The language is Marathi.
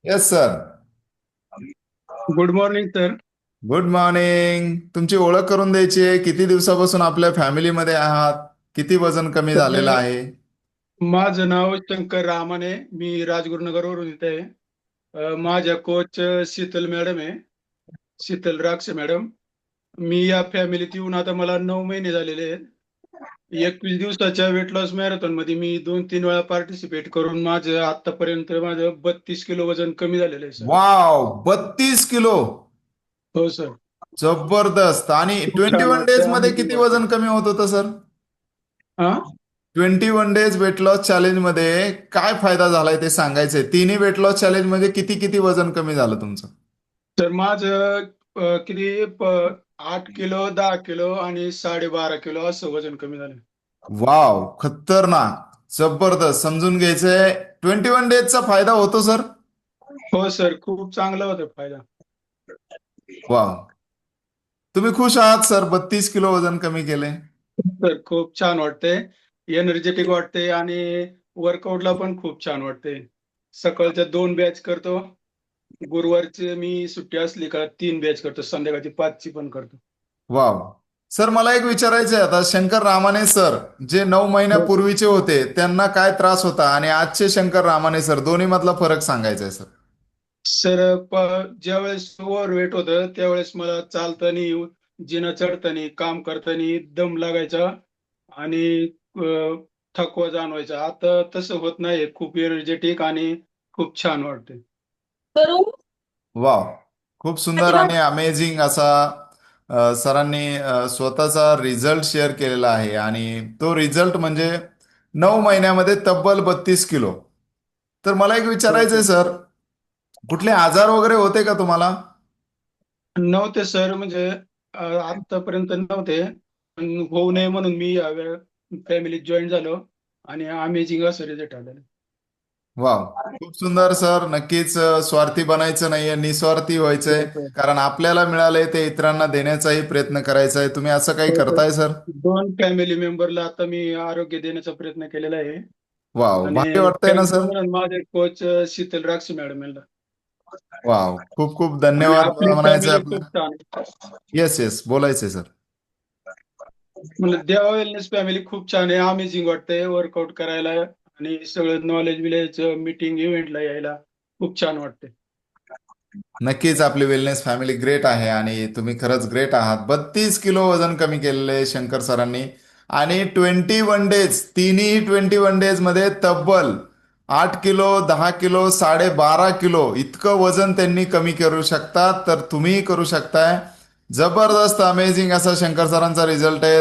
Yes sir. Good morning sir. Good morning. तुमची ओळख करून द्यायची आहे. किती दिवसापासून आपल्या फॅमिलीमध्ये आहात? किती वजन कमी झालेलं तर आहे? माझं नाव शंकर रामाने. मी राजगुरुनगरवरून येत आहे. माझ्या कोच शीतल मॅडम आहे. शीतल राक्षे मॅडम. मी या फॅमिलीत येऊन आता मला 9 महिने झालेले आहेत. 21 दिवसाच्या वेट लॉस मॅरेथॉन मध्ये मी 2-3 वेळा पार्टिसिपेट करून माझं आतापर्यंत माझं 32 किलो वजन कमी झालेलं आहे सर. Wow, 32 kilo. हो सर. जबरदस्त. आणि खूप ट्वेंटी छान वन डेज वाटतंय, मध्ये अमेझिंग किती वाटतंय. वजन कमी होत होतं सर? हा 21 डेज वेट लॉस चॅलेंज मध्ये काय फायदा झालाय ते सांगायचंय. तिन्ही वेट लॉस चॅलेंज मध्ये किती किती वजन कमी झालं तुमचं? तर माझं किती 8 किलो, 10 किलो आणि 12.5 किलो असं वजन कमी झालं. वाव, खतरनाक. जबरदस्त. समजून घ्यायचंय. 21 डेजचा फायदा होतो सर? हो सर, खूप चांगला होता फायदा. वाव. तुम्ही खुश आहात सर? 32 किलो वजन कमी केले. तर खूप छान वाटतंय, एनर्जेटिक वाटते आणि वर्कआउटला पण खूप छान वाटते. सकाळच्या 2 बॅच करतो. गुरुवारची मी सुट्टी असली का 3 बॅच करतो, संध्याकाळची 5ची पण करतो. वाव. सर, मला एक विचारायचं आहे. आता शंकर रामाने सर जे 9 महिन्यापूर्वीचे होते त्यांना काय त्रास होता, आणि आजचे शंकर रामाने सर दोन्ही मधला फरक सांगायचा आहे सर. सर, ज्यावेळेस ओव्हरवेट होतं त्यावेळेस मला चालताना, जिना चढताना, काम करताना दम लागायचा आणि अ, थकवा जाणवायचा. आता तसं होत नाही, खूप एनर्जेटिक आणि खूप छान वाटते. वाव. खूप सुंदर आणि अमेझिंग असा सरांनी स्वतःचा रिझल्ट शेअर केलेला आहे, आणि तो रिझल्ट म्हणजे 9 महिन्यामध्ये तब्बल 32 किलो. तर मला एक हो विचारायचं आहे सर. सर, कुठले आजार वगैरे होते का तुम्हाला? नव्हते सर, म्हणजे आतापर्यंत नव्हते. पण होऊ नये म्हणून मी फॅमिलीत जॉईन झालो आणि अमेझिंग असं रिझल्ट आलेला. वाव. खूप सुंदर सर. नक्कीच स्वार्थी बनायचं नाहीये, निस्वार्थी व्हायचंय. हो सर. कारण आपल्याला मिळालंय ते इतरांना देण्याचाही प्रयत्न करायचा आहे. तुम्ही असं काही हो सर. करताय सर? 2 फॅमिली मेंबरला आता मी आरोग्य देण्याचा प्रयत्न केलेला आहे. वाव, आणि भारी वाटतंय ना थँक्यू सर? म्हणून माझे कोच शीतल राक्षे मॅडम यांना. वाव, खूप खूप आणि धन्यवाद आपली म्हणायचंय फॅमिली खूप आपल्याला. छान. येस येस, बोलायचंय सर. म्हणजे देवा वेलनेस फॅमिली खूप छान आहे, अमेझिंग वाटतंय वर्कआउट करायला आणि सगळं नॉलेज विलेज मीटिंग इव्हेंटला यायला खूप छान वाटते. नक्कीच आपली वेलनेस फॅमिली ग्रेट आहे, आणि तुम्ही खरंच ग्रेट आहात. 32 किलो वजन कमी केलेलं आहे शंकर सरांनी. आणि 21 डेज, तिन्ही 21 डेज मध्ये तब्बल 8 किलो, 10 किलो, 12.5 किलो इतकं वजन त्यांनी कमी करू शकतात. तर तुम्हीही करू शकताय. जबरदस्त अमेझिंग असा शंकर सरांचा रिझल्ट आहे.